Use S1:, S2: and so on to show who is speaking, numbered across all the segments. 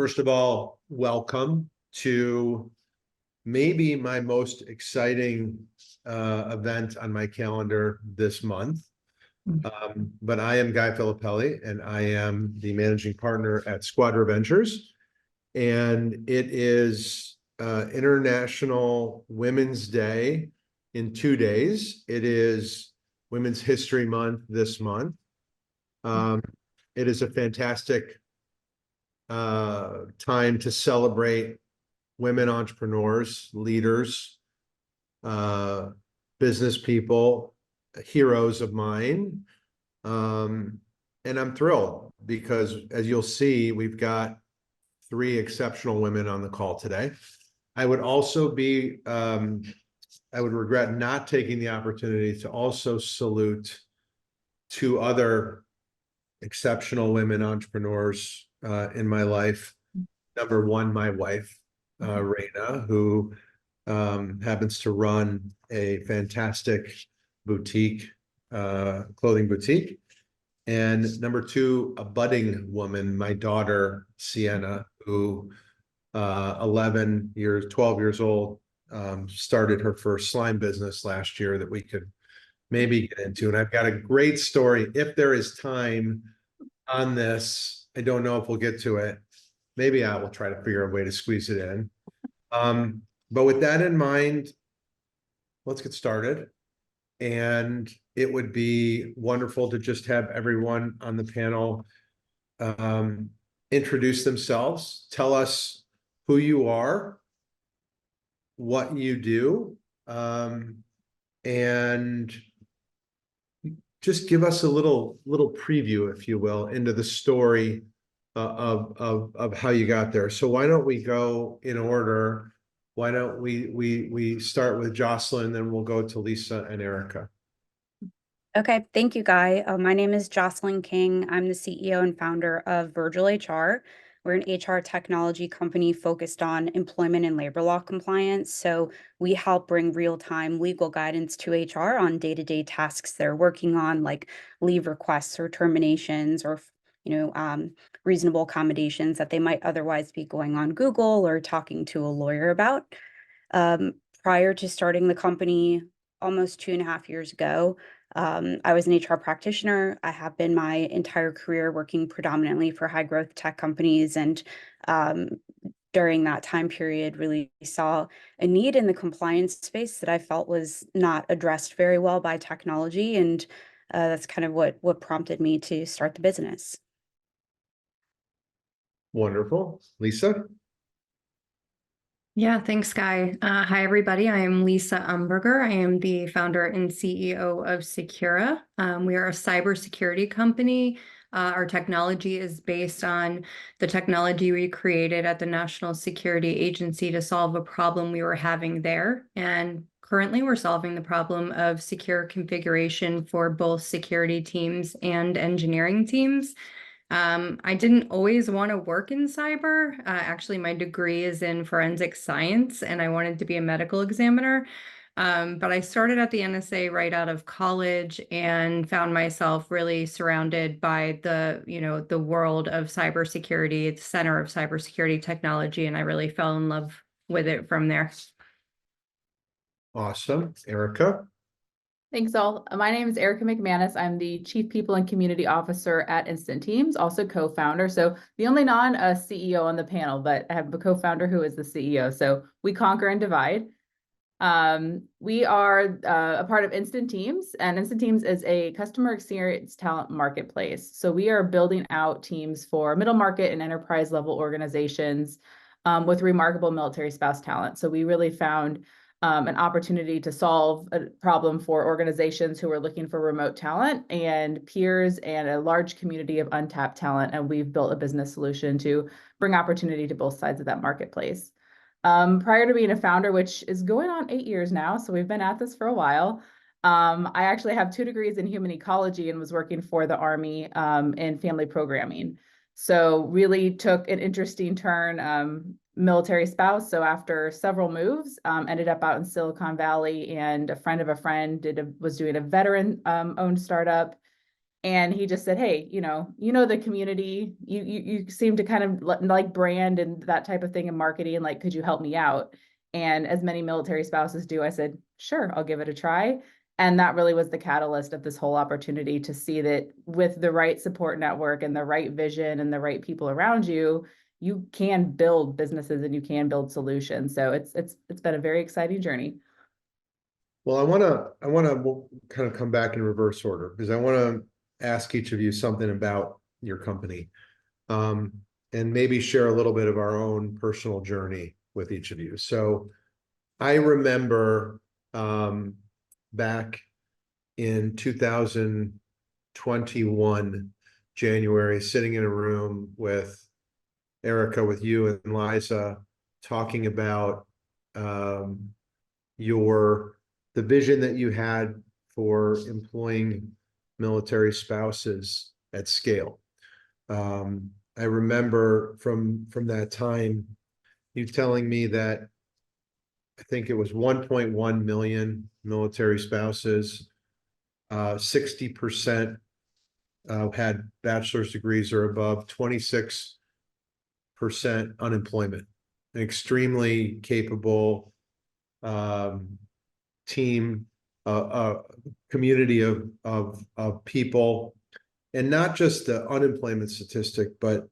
S1: First of all, welcome to maybe my most exciting event on my calendar this month. But I am Guy Filippelli, and I am the managing partner at Squadra Ventures. And it is International Women's Day in 2 days. It is Women's History Month this month. It is a fantastic time to celebrate women entrepreneurs, leaders, business people, heroes of mine. And I'm thrilled because, as you'll see, we've got 3 exceptional women on the call today. I would also be, I would regret not taking the opportunity to also salute 2 other exceptional women entrepreneurs in my life. Number one, my wife, Raina, who happens to run a fantastic boutique, clothing boutique. And number 2, a budding woman, my daughter, Sienna, who 12 years old, started her first slime business last year that we could maybe get into. And I've got a great story. If there is time on this, I don't know if we'll get to it. Maybe I will try to figure a way to squeeze it in. But with that in mind, let's get started. And it would be wonderful to just have everyone on the panel introduce themselves, tell us who you are, what you do, and just give us a little preview, if you will, into the story of how you got there. So why don't we go in order? Why don't we start with Jocelyn, then we'll go to Lisa and Erica.
S2: Okay, thank you, Guy. My name is Jocelyn King. I'm the CEO and founder of VirgilHR. We're an HR technology company focused on employment and labor law compliance. So we help bring real-time legal guidance to HR on day-to-day tasks they're working on, like leave requests or terminations, or reasonable accommodations that they might otherwise be going on Google or talking to a lawyer about. Prior to starting the company almost 2.5 years ago, I was an HR practitioner. I have been my entire career working predominantly for high growth tech companies. And during that time period, really saw a need in the compliance space that I felt was not addressed very well by technology. And that's kind of what prompted me to start the business.
S1: Wonderful. Lisa?
S3: Yeah, thanks, Guy. Hi, everybody. I am Lisa Umberger. I am the founder and CEO of Sicura. We are a cybersecurity company. Our technology is based on the technology we created at the National Security Agency to solve a problem we were having there. And currently, we're solving the problem of secure configuration for both security teams and engineering teams. I didn't always want to work in cyber. Actually, my degree is in forensic science, and I wanted to be a medical examiner. But I started at the NSA right out of college and found myself really surrounded by the world of cybersecurity, the center of cybersecurity technology, and I really fell in love with it from there.
S1: Awesome. Erica?
S4: Thanks all. My name is Erica McMannes. I'm the Chief People and Community Officer at Instant Teams, also co-founder. So the only non-CEO on the panel, but I have a co-founder who is the CEO. So we conquer and divide. We are a part of Instant Teams, and Instant Teams is a customer experience talent marketplace. So we are building out teams for middle market and enterprise level organizations with remarkable military spouse talent. So we really found an opportunity to solve a problem for organizations who are looking for remote talent and peers and a large community of untapped talent. And we've built a business solution to bring opportunity to both sides of that marketplace. Prior to being a founder, which is going on 8 years now, so we've been at this for a while, I actually have 2 degrees in human ecology and was working for the Army in family programming. So really took an interesting turn, military spouse. So after several moves, ended up out in Silicon Valley, and a friend of a friend was doing a veteran owned startup. And he just said, hey, the community, you seem to kind of like brand and that type of thing in marketing, and like, could you help me out? And as many military spouses do, I said, sure, I'll give it a try. And that really was the catalyst of this whole opportunity, to see that with the right support network and the right vision and the right people around you, you can build businesses and you can build solutions. So it's been a very exciting journey.
S1: Well, I want to kind of come back in reverse order, because I want to ask each of you something about your company, and maybe share a little bit of our own personal journey with each of you. So I remember back in 2021, January, sitting in a room with Erica, with you and Liza, talking about the vision that you had for employing military spouses at scale. I remember from that time, you telling me that I think it was 1.1 million military spouses, 60% had bachelor's degrees or above, 26% unemployment, an extremely capable team, community of people, and not just the unemployment statistic, but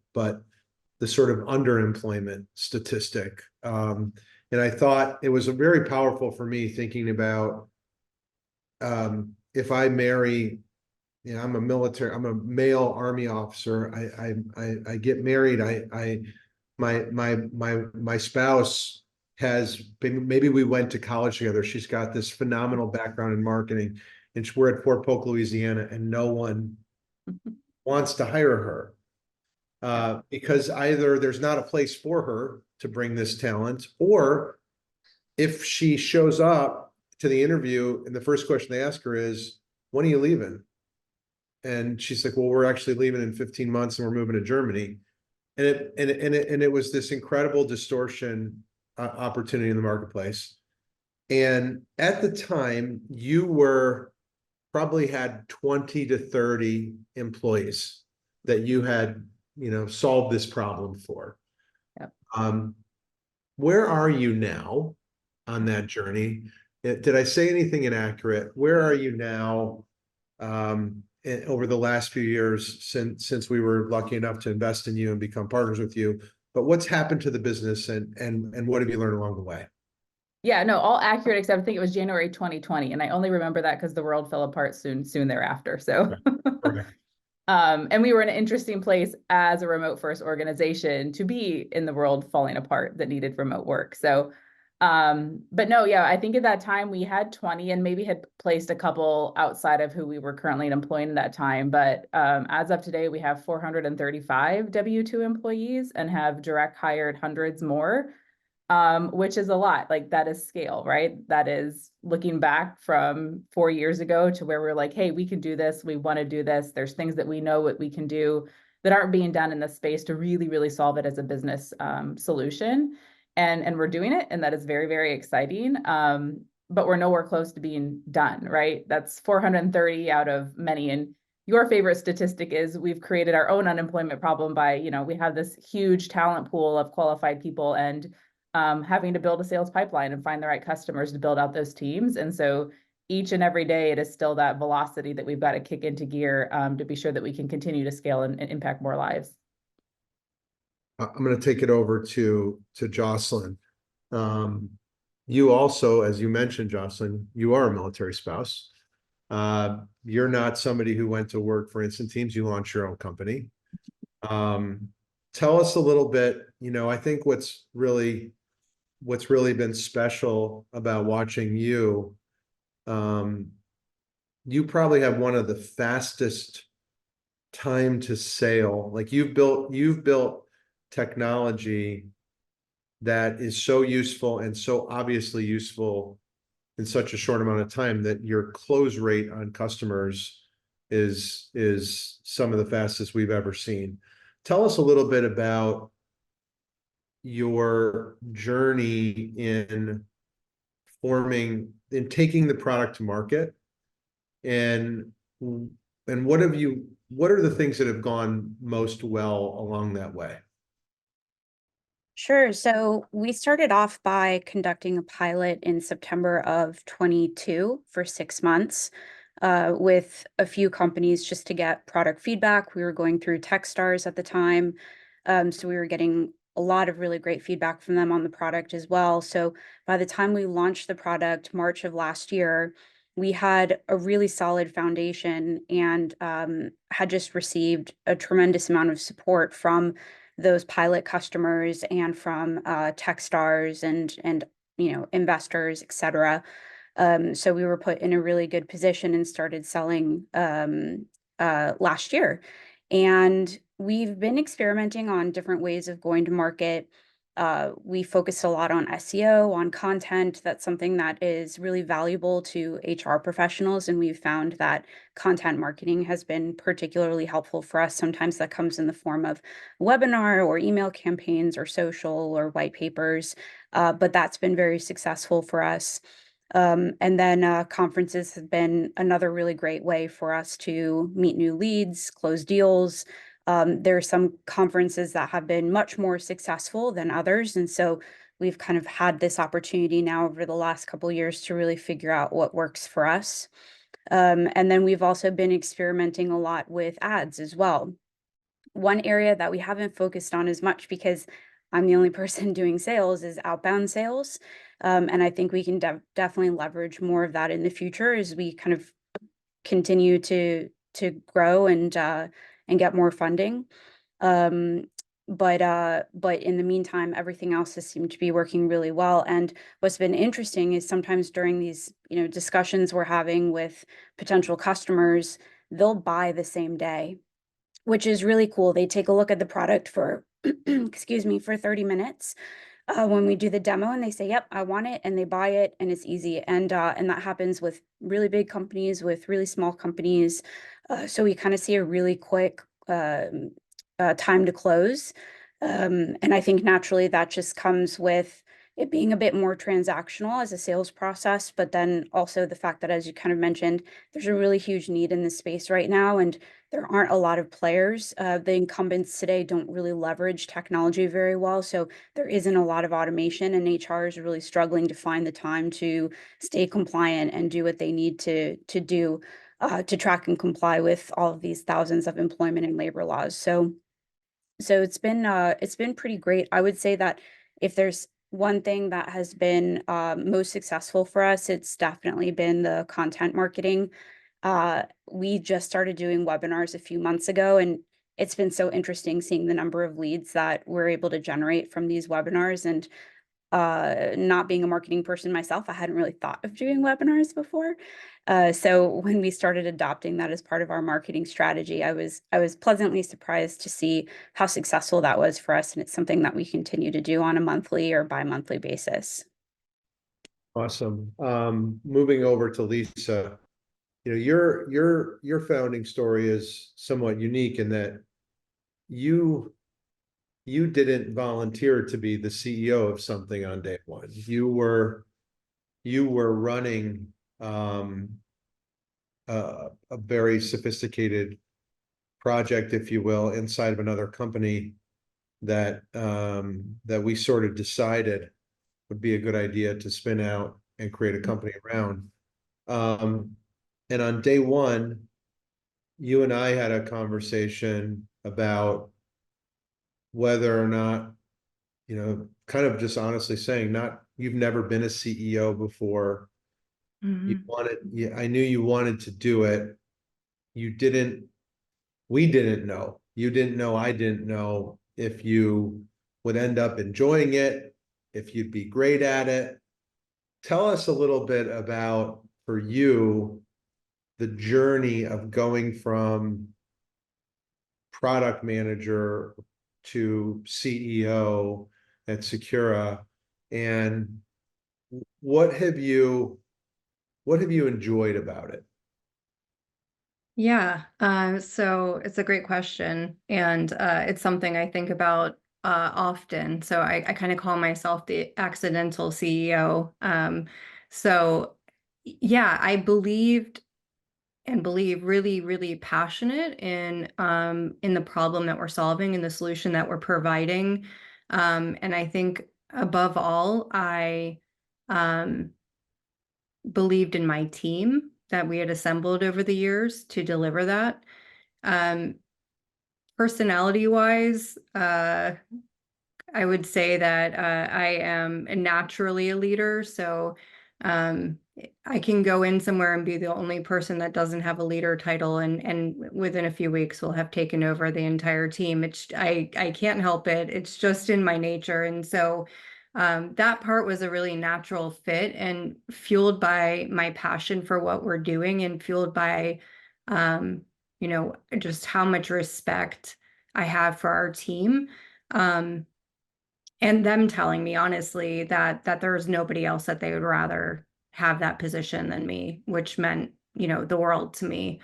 S1: the sort of underemployment statistic. And I thought it was very powerful for me, thinking about if I marry, I'm a male Army officer. I get married. My spouse has been, maybe we went to college together. She's got this phenomenal background in marketing, and we're at Fort Polk, Louisiana, and no one wants to hire her because either there's not a place for her to bring this talent, or if she shows up to the interview and the first question they ask her is, when are you leaving? And she's like, well, we're actually leaving in 15 months and we're moving to Germany. And it was this incredible distortion opportunity in the marketplace. And at the time, you probably had 20 to 30 employees that you had, solved this problem for.
S4: Yep.
S1: Where are you now on that journey? Did I say anything inaccurate? Where are you now over the last few years since we were lucky enough to invest in you and become partners with you? But what's happened to the business, and what have you learned along the way?
S4: Yeah, no, all accurate, except I think it was January 2020. And I only remember that because the world fell apart soon thereafter. So, and we were in an interesting place as a remote first organization to be in the world falling apart that needed remote work. So, but no, yeah, I think at that time we had 20 and maybe had placed a couple outside of who we were currently employing at that time. But as of today, we have 435 W-2 employees and have direct hired hundreds more. Which is a lot. Like, that is scale, right? That is looking back from 4 years ago to where we're like, hey, we can do this. We want to do this. There's things that we know what we can do that aren't being done in this space to really, really solve it as a business solution. And we're doing it. And that is very, very exciting. But we're nowhere close to being done, right? That's 430 out of many. And your favorite statistic is we've created our own unemployment problem by, we have this huge talent pool of qualified people, and having to build a sales pipeline and find the right customers to build out those teams. And so each and every day, it is still that velocity that we've got to kick into gear to be sure that we can continue to scale and impact more lives.
S1: I'm going to take it over to Jocelyn. You also, as you mentioned, Jocelyn, you are a military spouse. You're not somebody who went to work for Instant Teams. You launched your own company. Tell us a little bit, I think what's really been special about watching you, you probably have one of the fastest time to sale. Like, you've built technology that is so useful and so obviously useful in such a short amount of time that your close rate on customers is some of the fastest we've ever seen. Tell us a little bit about your journey in taking the product to market, and and what are the things that have gone most well along that way?
S2: Sure. So we started off by conducting a pilot in September of 22 for 6 months with a few companies just to get product feedback. We were going through Techstars at the time. So we were getting a lot of really great feedback from them on the product as well. So by the time we launched the product, March of last year, we had a really solid foundation and had just received a tremendous amount of support from those pilot customers and from Techstars and investors, et cetera. So we were put in a really good position and started selling last year. And we've been experimenting on different ways of going to market. We focused a lot on SEO, on content. That's something that is really valuable to HR professionals. And we've found that content marketing has been particularly helpful for us. Sometimes that comes in the form of webinar or email campaigns or social or white papers. But that's been very successful for us. And then conferences have been another really great way for us to meet new leads, close deals. There are some conferences that have been much more successful than others. And so we've kind of had this opportunity now over the last couple of years to really figure out what works for us. And then we've also been experimenting a lot with ads as well. One area that we haven't focused on as much because I'm the only person doing sales is outbound sales. And I think we can definitely leverage more of that in the future as we kind of continue to grow and get more funding. But in the meantime, everything else has seemed to be working really well. And what's been interesting is sometimes during these, discussions we're having with potential customers, they'll buy the same day, which is really cool. They take a look at the product for, excuse me, for 30 minutes. When we do the demo and they say, yep, I want it, and they buy it, and it's easy. And that happens with really big companies, with really small companies. So we kind of see a really quick time to close. And I think naturally that just comes with it being a bit more transactional as a sales process, but then also the fact that, as you kind of mentioned, there's a really huge need in this space right now, and there aren't a lot of players. The incumbents today don't really leverage technology very well, so there isn't a lot of automation, and HR is really struggling to find the time to stay compliant and do what they need to do to track and comply with all of these thousands of employment and labor laws. So it's been pretty great. I would say that if there's one thing that has been most successful for us, it's definitely been the content marketing. We just started doing webinars a few months ago, and it's been so interesting seeing the number of leads that we're able to generate from these webinars. And not being a marketing person myself, I hadn't really thought of doing webinars before. So when we started adopting that as part of our marketing strategy, I was pleasantly surprised to see how successful that was for us. And it's something that we continue to do on a monthly or bi-monthly basis.
S1: Awesome. Moving over to Lisa, your founding story is somewhat unique in that you didn't volunteer to be the CEO of something on day one. You were running a very sophisticated project, if you will, inside of another company that we sort of decided would be a good idea to spin out and create a company around. And on day one, you and I had a conversation about whether or not, kind of just honestly saying, you've never been a CEO before. I knew you wanted to do it. We didn't know. You didn't know, I didn't know if you would end up enjoying it, if you'd be great at it. Tell us a little bit about, for you, the journey of going from product manager to CEO at Sicura, and what have you enjoyed about it?
S3: Yeah, so it's a great question, and it's something I think about often. So I kind of call myself the accidental CEO. So yeah, I believed and believe really, really passionate in the problem that we're solving and the solution that we're providing. And I think above all, I believed in my team that we had assembled over the years to deliver that. Personality wise, I would say that I am naturally a leader. So I can go in somewhere and be the only person that doesn't have a leader title, and within a few weeks we'll have taken over the entire team. I can't help it. It's just in my nature. And so that part was a really natural fit and fueled by my passion for what we're doing, and fueled by just how much respect I have for our team. And them telling me honestly that there's nobody else that they would rather have that position than me, which meant, the world to me.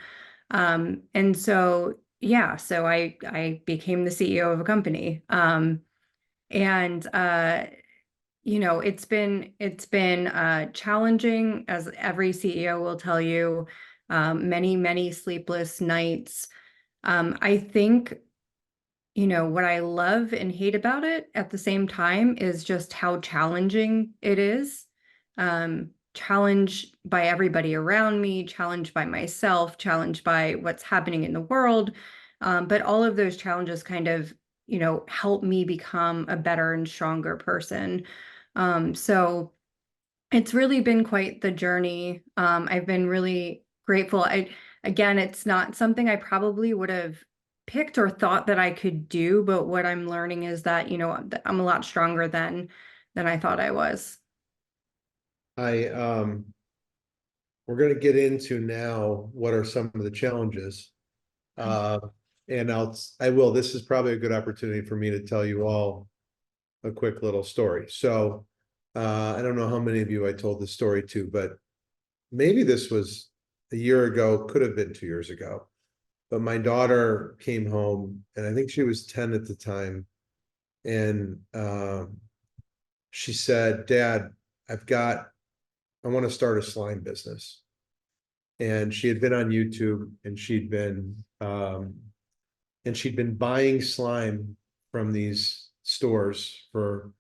S3: And so, yeah, so I became the CEO of a company. And it's been challenging, as every CEO will tell you, many, many sleepless nights. I think what I love and hate about it at the same time is just how challenging it is. Challenged by everybody around me, challenged by myself, challenged by what's happening in the world. But all of those challenges kind of, help me become a better and stronger person. So it's really been quite the journey. I've been really grateful. Again, it's not something I probably would have picked or thought that I could do, but what I'm learning is that, I'm a lot stronger than I thought I was.
S1: We're going to get into now what are some of the challenges. And this is probably a good opportunity for me to tell you all a quick little story. So I don't know how many of you I told this story to, but maybe this was a year ago, could have been 2 years ago. But my daughter came home, and I think she was 10 at the time. And she said, Dad, I want to start a slime business. And she had been on YouTube, and she'd been buying slime from these stores for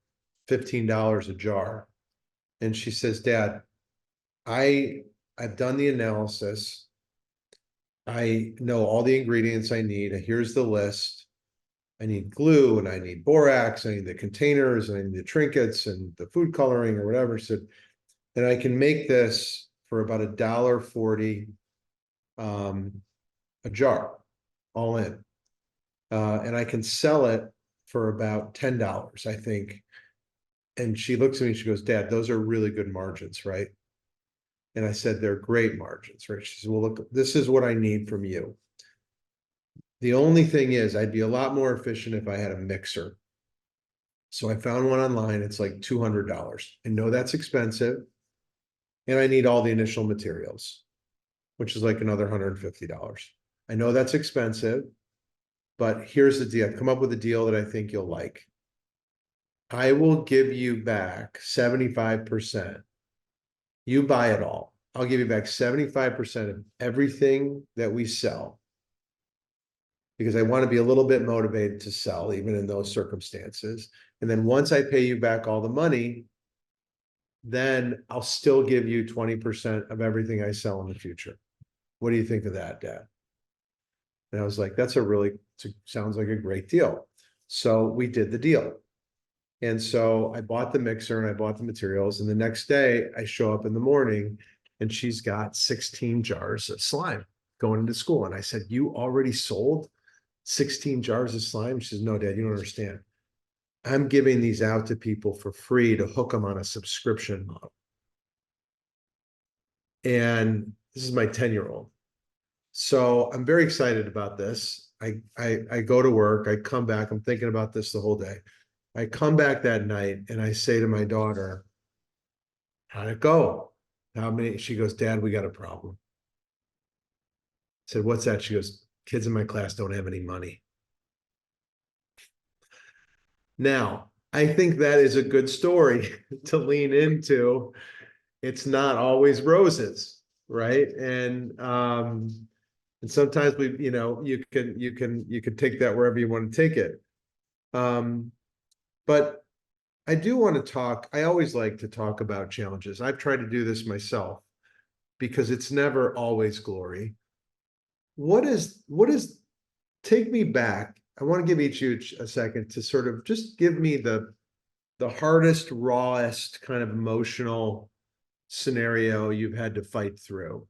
S1: $15 a jar. And she says, Dad, I've done the analysis. I know all the ingredients I need. Here's the list. I need glue, and I need borax. I need the containers, and I need the trinkets and the food coloring or whatever. So, and I can make this for about $1.40 a jar, all in. And I can sell it for about $10, I think. And she looks at me, she goes, Dad, those are really good margins, right? And I said, they're great margins, right? She said, well, look, this is what I need from you. The only thing is, I'd be a lot more efficient if I had a mixer. So I found one online. It's like $200. I know that's expensive. And I need all the initial materials, which is like another $150. I know that's expensive, but here's the deal. I've come up with a deal that I think you'll like. I will give you back 75%. You buy it all. I'll give you back 75% of everything that we sell, because I want to be a little bit motivated to sell even in those circumstances. And then once I pay you back all the money, then I'll still give you 20% of everything I sell in the future. What do you think of that, Dad? And I was like, sounds like a great deal. So we did the deal. And so I bought the mixer and I bought the materials. And the next day I show up in the morning and she's got 16 jars of slime going into school. And I said, you already sold 16 jars of slime? She says, no, Dad, you don't understand. I'm giving these out to people for free to hook them on a subscription model. And this is my 10-year-old. So I'm very excited about this. I go to work, I come back, I'm thinking about this the whole day. I come back that night and I say to my daughter, how'd it go? She goes, Dad, we got a problem. I said, what's that? She goes, kids in my class don't have any money. Now, I think that is a good story to lean into. It's not always roses. right? And sometimes we, you know, you can take that wherever you want to take it. But I do want to talk, I always like to talk about challenges. I've tried to do this myself because it's never always glory. What is, take me back. I want to give each you a second to sort of just give me the hardest, rawest kind of emotional scenario you've had to fight through.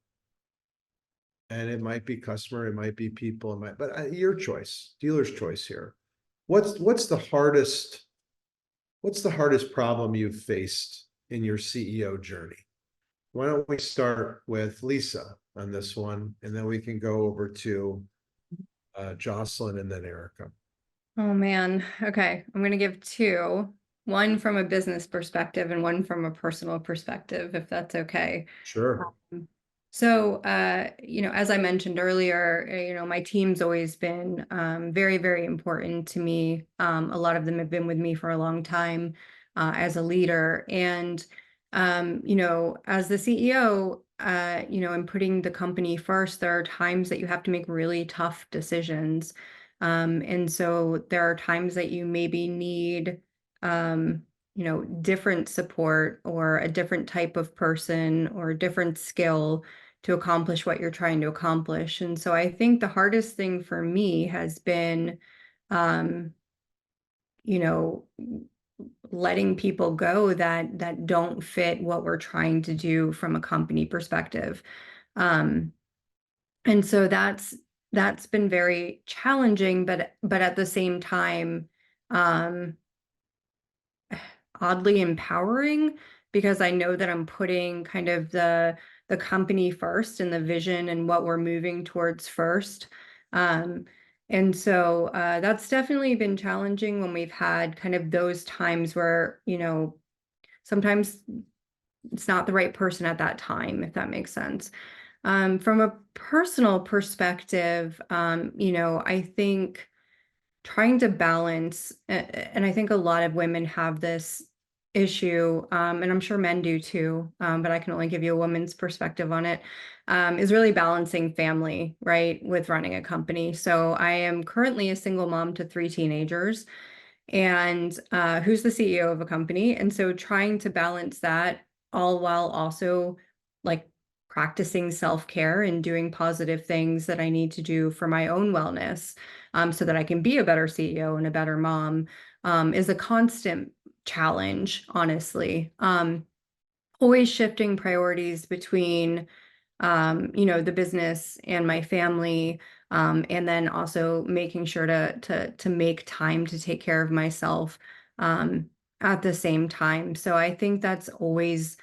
S1: And it might be customer, it might be people, it might, but your choice, dealer's choice here. What's the hardest problem you've faced in your CEO journey? Why don't we start with Lisa on this one, and then we can go over to Jocelyn and then Erica.
S3: Oh man. Okay. I'm going to give two, one from a business perspective and one from a personal perspective, if that's okay.
S1: Sure.
S3: So, you know, as I mentioned earlier, you know, my team's always been very, very important to me. A lot of them have been with me for a long time as a leader. And, you know, as the CEO, you know, and putting the company first, there are times that you have to make really tough decisions. And so there are times that you maybe need, you know, different support or a different type of person or a different skill to accomplish what you're trying to accomplish. And so I think the hardest thing for me has been, you know, letting people go that don't fit what we're trying to do from a company perspective. And so that's been very challenging, but at the same time, oddly empowering, because I know that I'm putting kind of the company first and the vision and what we're moving towards first. And so that's definitely been challenging when we've had kind of those times where, you know, sometimes it's not the right person at that time, if that makes sense. From a personal perspective, you know, I think trying to balance, and I think a lot of women have this issue, and I'm sure men do too, but I can only give you a woman's perspective on it, is really balancing family, right, with running a company. So I am currently a single mom to 3 teenagers, and who's the CEO of a company. And so trying to balance that all while also like practicing self-care and doing positive things that I need to do for my own wellness, so that I can be a better CEO and a better mom, is a constant challenge, honestly. Always shifting priorities between, you know, the business and my family, and then also making sure to make time to take care of myself at the same time. So I think that's always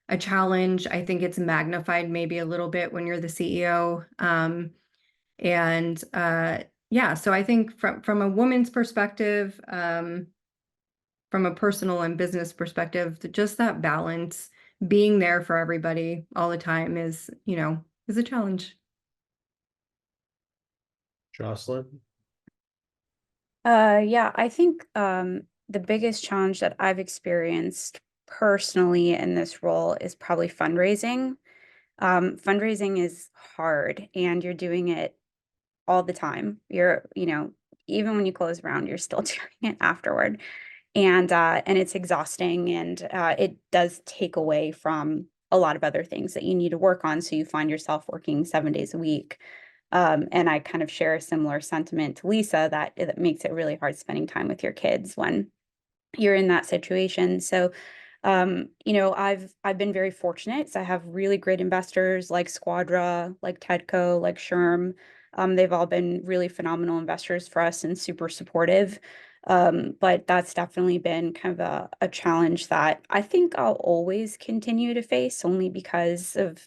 S3: a challenge. I think it's magnified maybe a little bit when you're the CEO. And yeah, so I think from a woman's perspective, from a personal and business perspective, just that balance, being there for everybody all the time is, you know, is a challenge.
S1: Jocelyn?
S2: Yeah, I think the biggest challenge that I've experienced personally in this role is probably fundraising. Fundraising is hard and you're doing it all the time. You're, you know, even when you close around, you're still doing it afterward. And it's exhausting and it does take away from a lot of other things that you need to work on. So you find yourself working 7 days a week. And I kind of share a similar sentiment to Lisa that it makes it really hard spending time with your kids when you're in that situation. So, you know, I've been very fortunate. So I have really great investors like Squadra, like Tedco, like Sherm. They've all been really phenomenal investors for us and super supportive. But that's definitely been kind of a challenge that I think I'll always continue to face only because of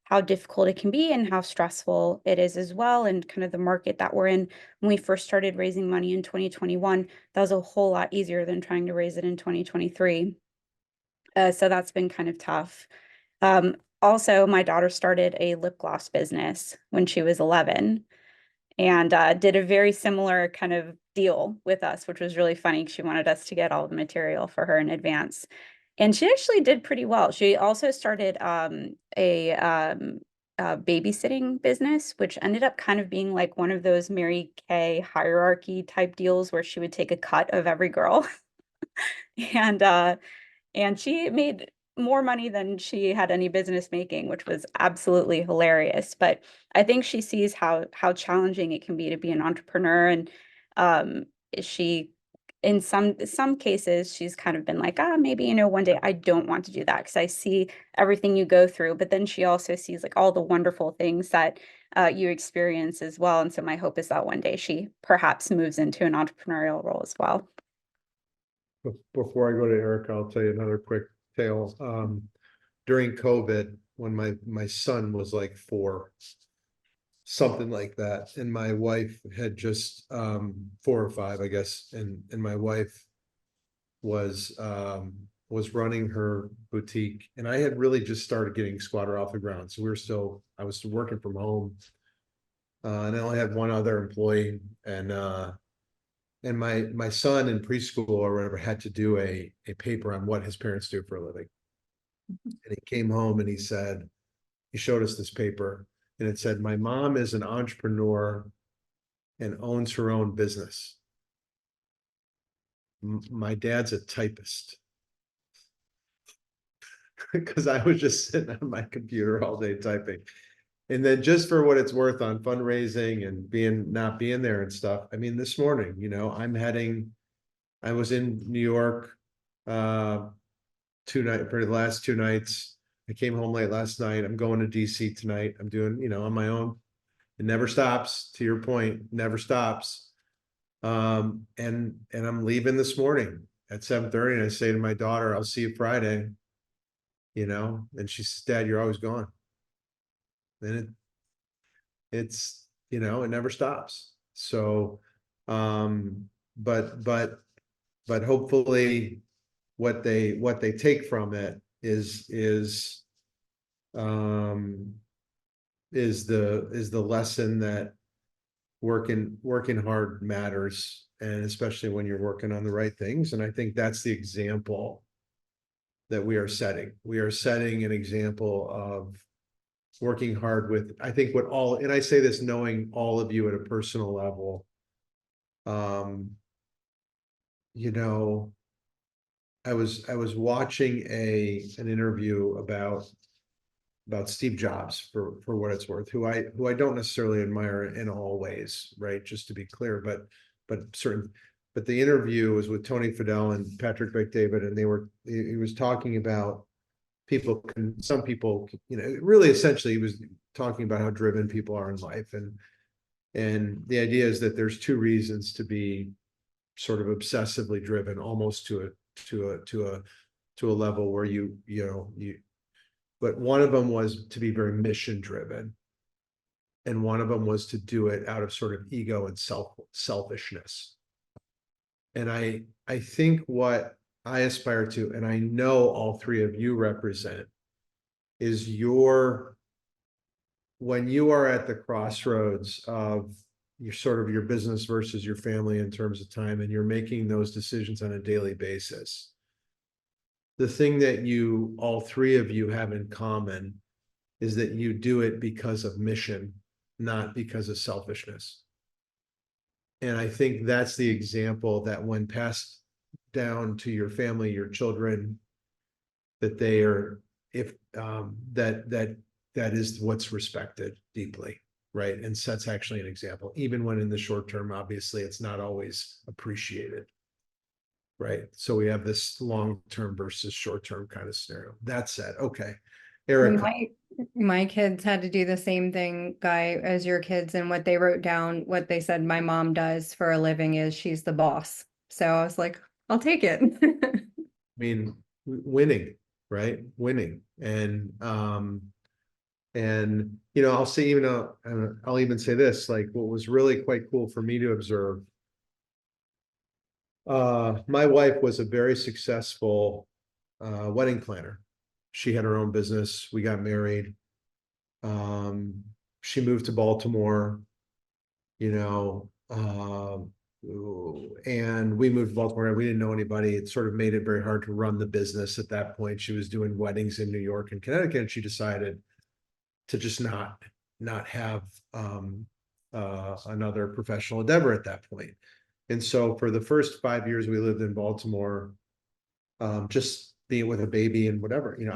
S2: how difficult it can be and how stressful it is as well, and kind of the market that we're in. When we first started raising money in 2021, that was a whole lot easier than trying to raise it in 2023. So that's been kind of tough. Also, my daughter started a lip gloss business when she was 11 and did a very similar kind of deal with us, which was really funny because she wanted us to get all the material for her in advance. And she actually did pretty well. She also started a babysitting business, which ended up kind of being like one of those Mary Kay hierarchy type deals where she would take a cut of every girl. And and she made more money than she had any business making, which was absolutely hilarious. But I think she sees how challenging it can be to be an entrepreneur, and um, she, in some cases, she's kind of been like, ah, maybe one day I don't want to do that because I see everything you go through. But then she also sees like all the wonderful things that you experience as well. And so my hope is that one day she perhaps moves into an entrepreneurial role as well.
S1: Before I go to Erica, I'll tell you another quick tale. During COVID, when my son was like 4, something like that, and my wife had just 4 or 5, I guess, and my wife was running her boutique, and I had really just started getting Squadra off the ground. So I was still working from home, and I only had one other employee, and my son in preschool or whatever had to do a paper on what his parents do for a living. And he came home and he showed us this paper, and it said, my mom is an entrepreneur and owns her own business. My dad's a typist. Because I was just sitting on my computer all day typing. And then just for what it's worth on fundraising and not being there and stuff. I mean, this morning, I was in New York 2 nights for the last 2 nights. I came home late last night. I'm going to DC tonight. I'm doing, on my own. It never stops. To your point, never stops. And I'm leaving this morning at 7:30, and I say to my daughter, I'll see you Friday. And she says, Dad, you're always gone. And it's, it never stops. So, but hopefully what they take from it is the lesson that working hard matters, and especially when you're working on the right things. And I think that's the example that we are setting. We are setting an example of working hard with, I think and I say this knowing all of you at a personal level. I was watching an interview about Steve Jobs for what it's worth, who I don't necessarily admire in all ways, right? Just to be clear, but the interview was with Tony Fadell and Patrick Bet-David, and he was talking about some people, really essentially he was talking about how driven people are in life. And the idea is that there's 2 reasons to be sort of obsessively driven, almost to a level where but one of them was to be very mission driven. And one of them was to do it out of sort of ego and selfishness. And I think what I aspire to, and I know all 3 of you represent, is when you are at the crossroads of your business versus your family in terms of time, and you're making those decisions on a daily basis. The thing that all 3 of you have in common is that you do it because of mission, not because of selfishness. And I think that's the example that when passed down to your family, your children, that they are, that is what's respected deeply, right? And sets actually an example, even when in the short term, obviously, it's not always appreciated, right? So we have this long-term versus short-term kind of scenario. That said, okay, Erica.
S3: My kids had to do the same thing, Guy, as your kids, and what they wrote down, what they said my mom does for a living is she's the boss. So I was like, I'll take it.
S1: I mean, winning, right? Winning. And I'll say, I'll even say this, like what was really quite cool for me to observe. My wife was a very successful wedding planner. She had her own business. We got married. She moved to Baltimore, and we moved to Baltimore. We didn't know anybody. It sort of made it very hard to run the business at that point. She was doing weddings in New York and Connecticut, and she decided to just not have another professional endeavor at that point. And so for the first 5 years we lived in Baltimore, just being with a baby and whatever, you know,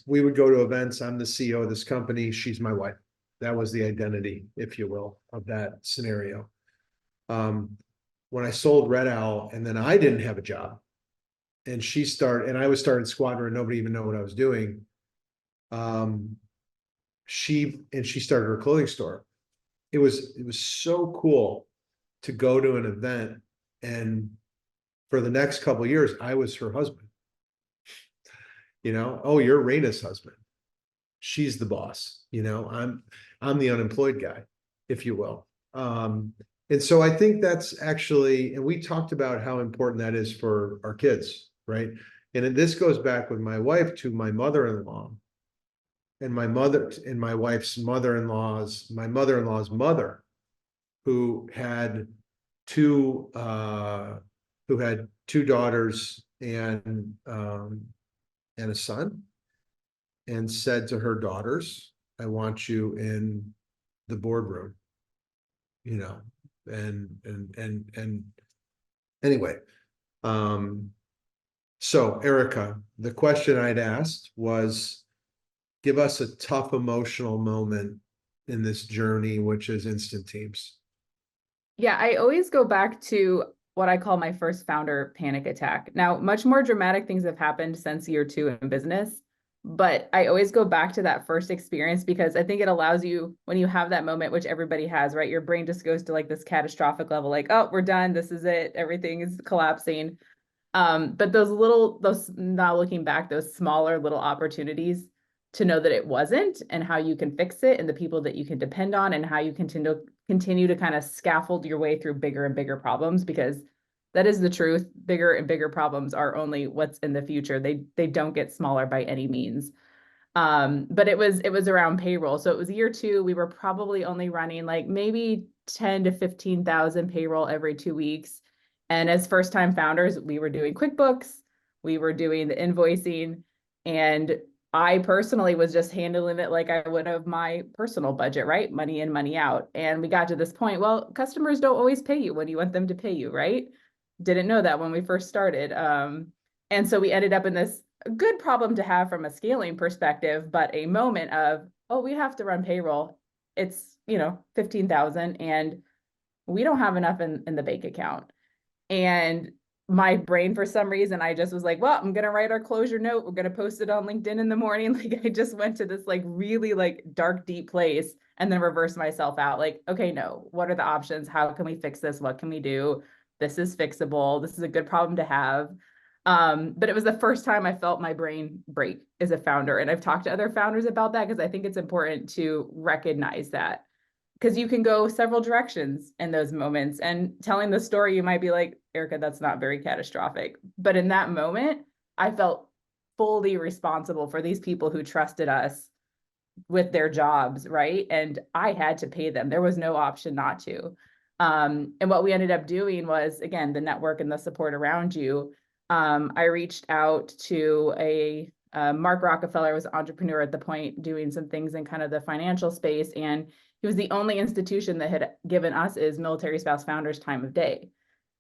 S1: we would go to events. I'm the CEO of this company. She's my wife. That was the identity, if you will, of that scenario. When I sold Red Owl, and then I didn't have a job, and I was starting Squadra, and nobody even knew what I was doing. She started her clothing store. It was so cool to go to an event, and for the next couple of years, I was her husband. You know, oh, you're Raina's husband. She's the boss. You know, I'm the unemployed guy, if you will. And so I think that's actually, and we talked about how important that is for our kids, right? And this goes back with my wife to my mother-in-law, and my mother and my wife's mother-in-law's mother, who had two daughters and a son, and said to her daughters, I want you in the boardroom, you know, and anyway. So Erica, the question I'd asked was, give us a tough emotional moment in this journey, which is Instant Teams.
S4: Yeah, I always go back to what I call my first founder panic attack. Now, much more dramatic things have happened since year 2 in business, but I always go back to that first experience because I think it allows you, when you have that moment, which everybody has, right? Your brain just goes to like this catastrophic level, like, oh, we're done. This is it. Everything is collapsing. But those now looking back, those smaller little opportunities to know that it wasn't, and how you can fix it, and the people that you can depend on, and how you continue to kind of scaffold your way through bigger and bigger problems, because that is the truth. Bigger and bigger problems are only what's in the future. They don't get smaller by any means. But it was around payroll. So it was year 2. We were probably only running like maybe 10 to 15,000 payroll every 2 weeks. And as first-time founders, we were doing QuickBooks, we were doing the invoicing, and I personally was just handling it like I would have my personal budget, right? Money in, money out. And we got to this point, well, customers don't always pay you when you want them to pay you, right? Didn't know that when we first started. And so we ended up in this good problem to have from a scaling perspective, but a moment of, oh, we have to run payroll. It's, 15,000 and we don't have enough in the bank account. And my brain, for some reason, I just was like, well, I'm going to write our closure note. We're going to post it on LinkedIn in the morning. Like, I just went to this like really like dark, deep place, and then reversed myself out. Like, okay, no, what are the options? How can we fix this? What can we do? This is fixable. This is a good problem to have. But it was the first time I felt my brain break as a founder. And I've talked to other founders about that because I think it's important to recognize that. Because you can go several directions in those moments, and telling the story, you might be like, Erica, that's not very catastrophic. But in that moment, I felt fully responsible for these people who trusted us with their jobs, right? And I had to pay them. There was no option not to. And what we ended up doing was, again, the network and the support around you. I reached out to Mark Rockefeller was an entrepreneur at the point, doing some things in kind of the financial space, and he was the only institution that had given us as military spouse founders time of day.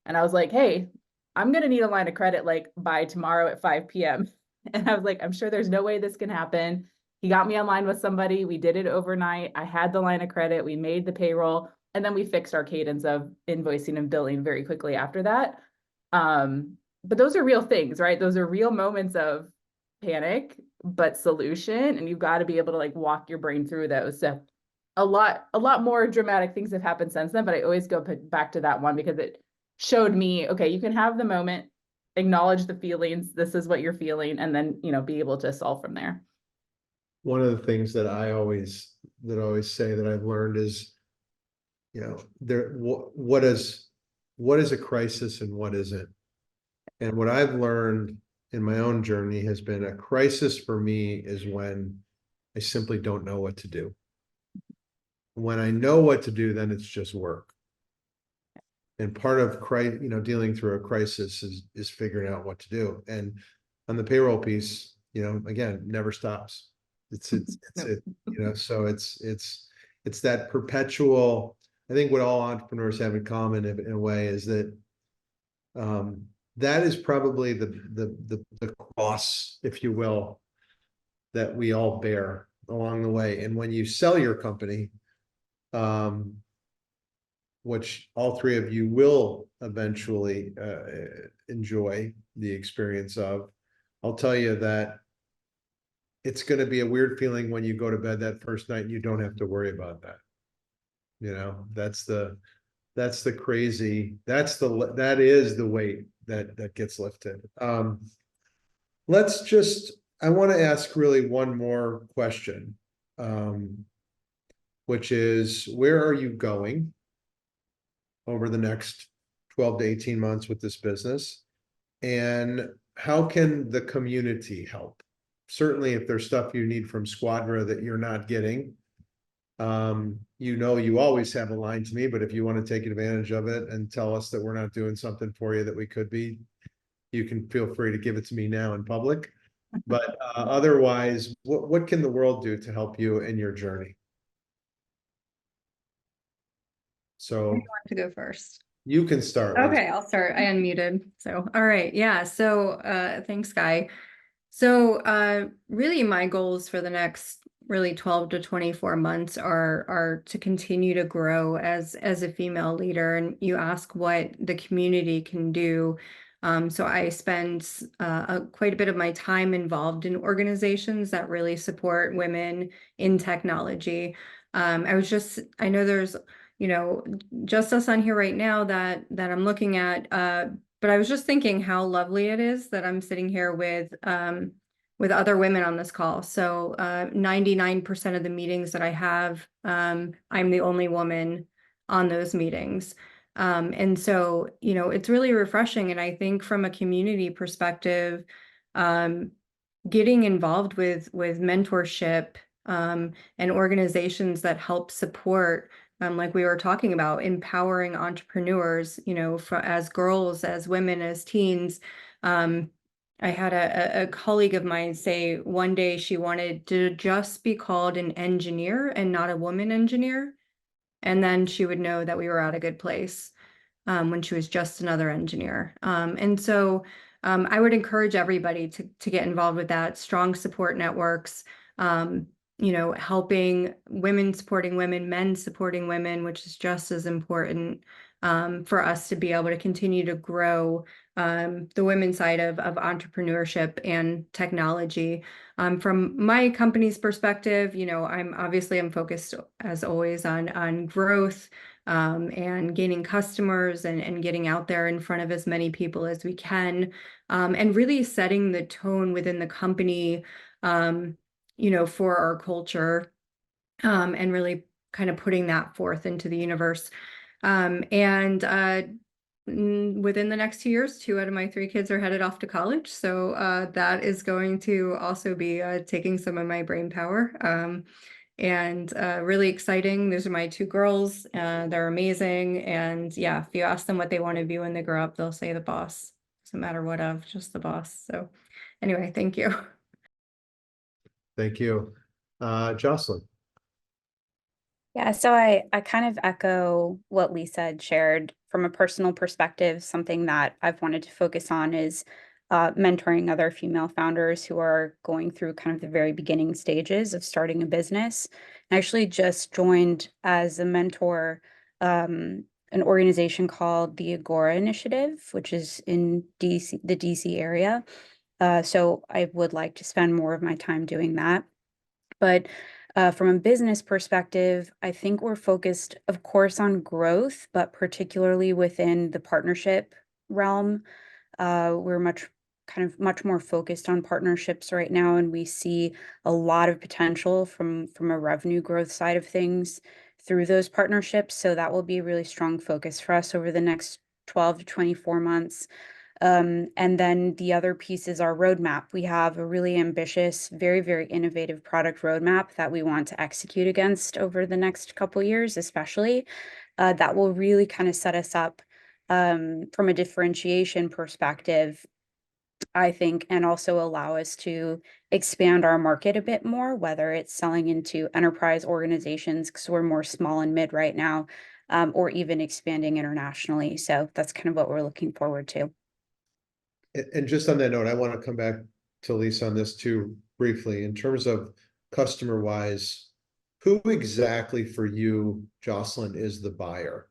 S4: And I was like, hey, I'm going to need a line of credit like by tomorrow at 5 p.m. And I was like, I'm sure there's no way this can happen. He got me online with somebody. We did it overnight. I had the line of credit. We made the payroll. And then we fixed our cadence of invoicing and billing very quickly after that. But those are real things, right? Those are real moments of panic, but solution. And you've got to be able to like walk your brain through those. So a lot more dramatic things have happened since then, but I always go back to that one because it showed me, okay, you can have the moment, acknowledge the feelings, this is what you're feeling, and then, be able to solve from there.
S1: One of the things that I always say that I've learned is, what is a crisis and what isn't? And what I've learned in my own journey has been, a crisis for me is when I simply don't know what to do. When I know what to do, then it's just work. And part of dealing through a crisis is figuring out what to do. And on the payroll piece, again, never stops. So it's that perpetual. I think what all entrepreneurs have in common in a way is that that is probably the cross, if you will, that we all bear along the way. And when you sell your company, which all three of you will eventually enjoy the experience of, I'll tell you that it's going to be a weird feeling when you go to bed that first night and you don't have to worry about that. That is the weight that gets lifted. I want to ask really one more question, which is, where are you going over the next 12 to 18 months with this business? And how can the community help? Certainly, if there's stuff you need from Squadra that you're not getting, you always have a line to me, but if you want to take advantage of it and tell us that we're not doing something for you that we could be, you can feel free to give it to me now in public. But otherwise, what can the world do to help you in your journey? So
S3: I want to go first.
S1: you can start. Lisa.
S3: Okay, I'll start. I unmuted. So, all right. Yeah. So, thanks, Guy. So, really my goals for the next 12 to 24 months are to continue to grow as a female leader. And you ask what the community can do. So I spend quite a bit of my time involved in organizations that really support women in technology. I know there's, just us on here right now that I'm looking at, but I was just thinking how lovely it is that I'm sitting here with other women on this call. So 99% of the meetings that I have, I'm the only woman on those meetings. And so, it's really refreshing. And I think from a community perspective, getting involved with mentorship and organizations that help support, like we were talking about, empowering entrepreneurs, as girls, as women, as teens. I had a colleague of mine say one day she wanted to just be called an engineer and not a woman engineer. And then she would know that we were at a good place when she was just another engineer. And so I would encourage everybody to get involved with that. Strong support networks, helping women, supporting women, men supporting women, which is just as important for us to be able to continue to grow the women's side of entrepreneurship and technology. From my company's perspective, I'm focused as always on growth and gaining customers and getting out there in front of as many people as we can, and really setting the tone within the company, for our culture, and really kind of putting that forth into the universe. Within the next 2 years, 2 out of my 3 kids are headed off to college. So that is going to also be taking some of my brain power, and really exciting. Those are my 2 girls. They're amazing. And yeah, if you ask them what they want to be when they grow up, they'll say the boss. Doesn't matter what of, just the boss. So anyway, thank you.
S1: Thank you. Jocelyn.
S2: Yeah, so I kind of echo what Lisa had shared. From a personal perspective, something that I've wanted to focus on is mentoring other female founders who are going through kind of the very beginning stages of starting a business. I actually just joined as a mentor an organization called the Agora Initiative, which is in the DC area. So I would like to spend more of my time doing that. But from a business perspective, I think we're focused, of course, on growth, but particularly within the partnership realm. We're much more focused on partnerships right now, and we see a lot of potential from a revenue growth side of things through those partnerships. So that will be a really strong focus for us over the next 12 to 24 months. And then the other piece is our roadmap. We have a really ambitious, very, very innovative product roadmap that we want to execute against over the next couple years, especially. That will really kind of set us up from a differentiation perspective, I think, and also allow us to expand our market a bit more, whether it's selling into enterprise organizations, because we're more small and mid right now, or even expanding internationally. So that's kind of what we're looking forward to.
S1: And just on that note, I want to come back to Lisa on this too briefly. In terms of customer wise, who exactly for you, Jocelyn, is the buyer?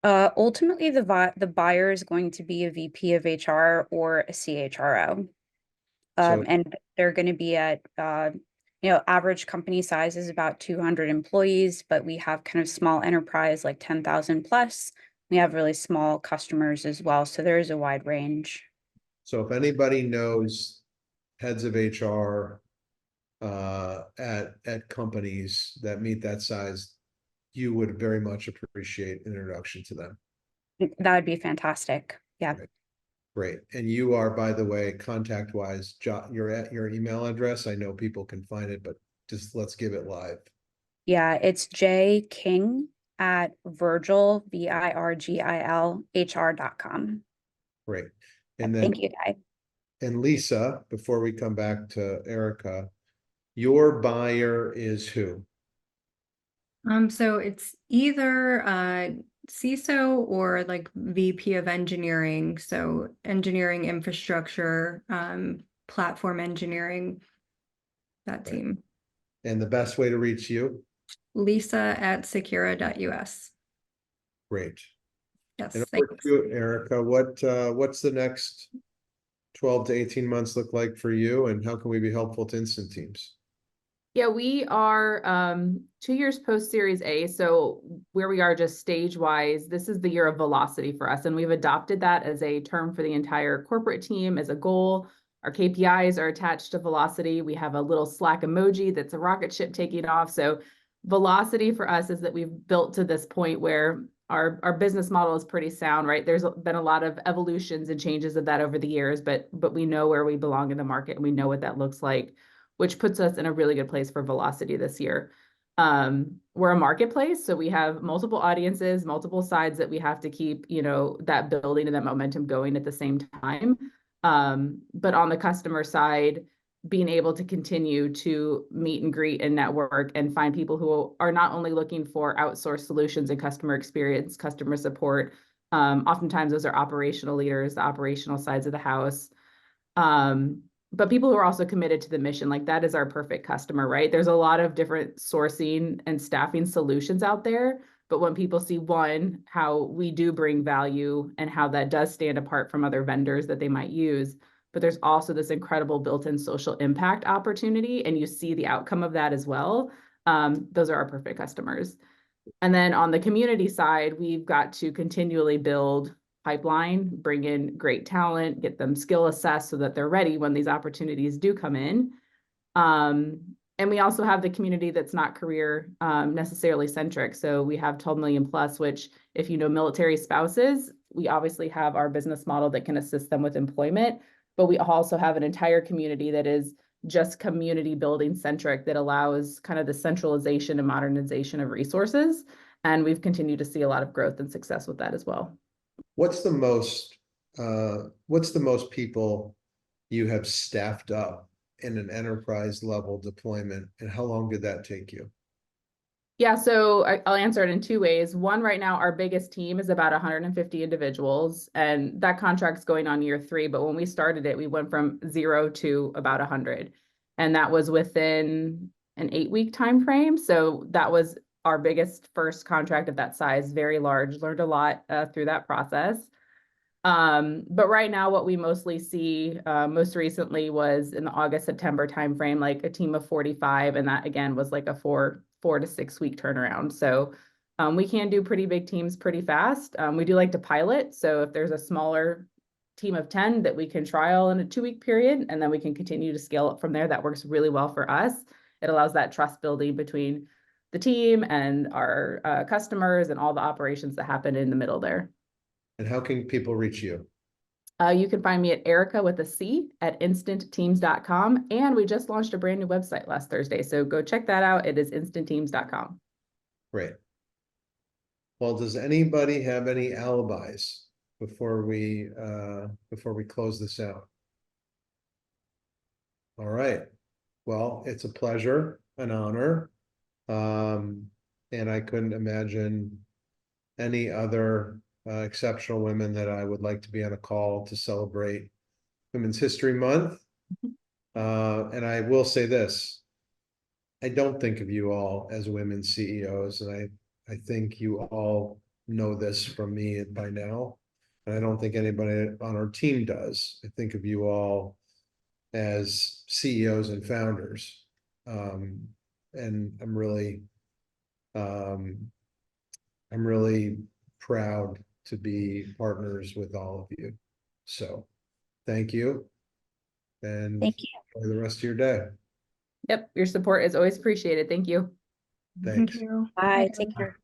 S2: Ultimately, the buyer is going to be a VP of HR or a CHRO.
S1: So-
S2: And they're going to be at, average company size is about 200 employees, but we have kind of small enterprise, like 10,000 plus. We have really small customers as well. So there is a wide range.
S1: So if anybody knows heads of HR at companies that meet that size, you would very much appreciate an introduction to them.
S2: That would be fantastic. Yeah.
S1: Great. And you are, by the way, contact wise, you're at your email address. I know people can find it, but just let's give it live.
S2: Yeah, it's jking at Virgil, VirgilHR.com.
S1: Great. And then,
S2: Thank you, Guy.
S1: and Lisa, before we come back to Erica, your buyer is who?
S3: So it's either CISO or like VP of engineering. So engineering infrastructure, platform engineering, that
S1: Right.
S3: team.
S1: And the best way to reach you?
S3: Lisa at Sicura.us.
S1: Great.
S3: Yes,
S1: And over
S3: thanks.
S1: to you, Erica, what's the next 12 to 18 months look like for you, and how can we be helpful to Instant Teams?
S4: Yeah, we are 2 years post Series A. So where we are just stage wise, this is the year of velocity for us. And we've adopted that as a term for the entire corporate team as a goal. Our KPIs are attached to velocity. We have a little Slack emoji that's a rocket ship taking off. So velocity for us is that we've built to this point where our business model is pretty sound, right? There's been a lot of evolutions and changes of that over the years, but we know where we belong in the market and we know what that looks like, which puts us in a really good place for velocity this year. We're a marketplace, so we have multiple audiences, multiple sides that we have to keep, that building and that momentum going at the same time. But on the customer side, being able to continue to meet and greet and network and find people who are not only looking for outsourced solutions and customer experience, customer support. Oftentimes those are operational leaders, the operational sides of the house. But people who are also committed to the mission, like that is our perfect customer, right? There's a lot of different sourcing and staffing solutions out there. But when people see one, how we do bring value and how that does stand apart from other vendors that they might use, but there's also this incredible built-in social impact opportunity, and you see the outcome of that as well. Those are our perfect customers. And then on the community side, we've got to continually build pipeline, bring in great talent, get them skill assessed so that they're ready when these opportunities do come in. And we also have the community that's not career necessarily centric. So we have 12 million plus, which if you know military spouses, we obviously have our business model that can assist them with employment, but we also have an entire community that is just community building centric that allows kind of the centralization and modernization of resources. And we've continued to see a lot of growth and success with that as well.
S1: What's the most people you have staffed up in an enterprise level deployment, and how long did that take you?
S4: Yeah, so I'll answer it in two ways. One, right now, our biggest team is about 150 individuals, and that contract's going on year 3. But when we started it, we went from 0 to about 100, and that was within an 8-week time frame. So that was our biggest first contract of that size, very large. Learned a lot through that process. But right now, what we mostly see most recently was in the August-September timeframe, like a team of 45, and that again was like a 4 to 6 week turnaround. So we can do pretty big teams pretty fast. We do like to pilot. So if there's a smaller team of 10 that we can trial in a 2-week period, and then we can continue to scale up from there, that works really well for us. It allows that trust building between the team and our customers and all the operations that happen in the middle there.
S1: And how can people reach you?
S4: You can find me at Erica with a C at instantteams.com. And we just launched a brand new website last Thursday. So go check that out. It is instantteams.com.
S1: Great. Well, does anybody have any alibis before we close this out? All right. Well, it's a pleasure, an honor. And I couldn't imagine any other exceptional women that I would like to be on a call to celebrate Women's History Month. And I will say this, I don't think of you all as women CEOs, and I think you all know this from me by now. And I don't think anybody on our team does. I think of you all as CEOs and founders. And I'm really proud to be partners with all of you. So thank you. And
S2: Thank you.
S1: enjoy the rest of your day.
S4: Yep, your support is always appreciated. Thank you.
S1: Thanks.
S3: you.
S2: Bye. Take care.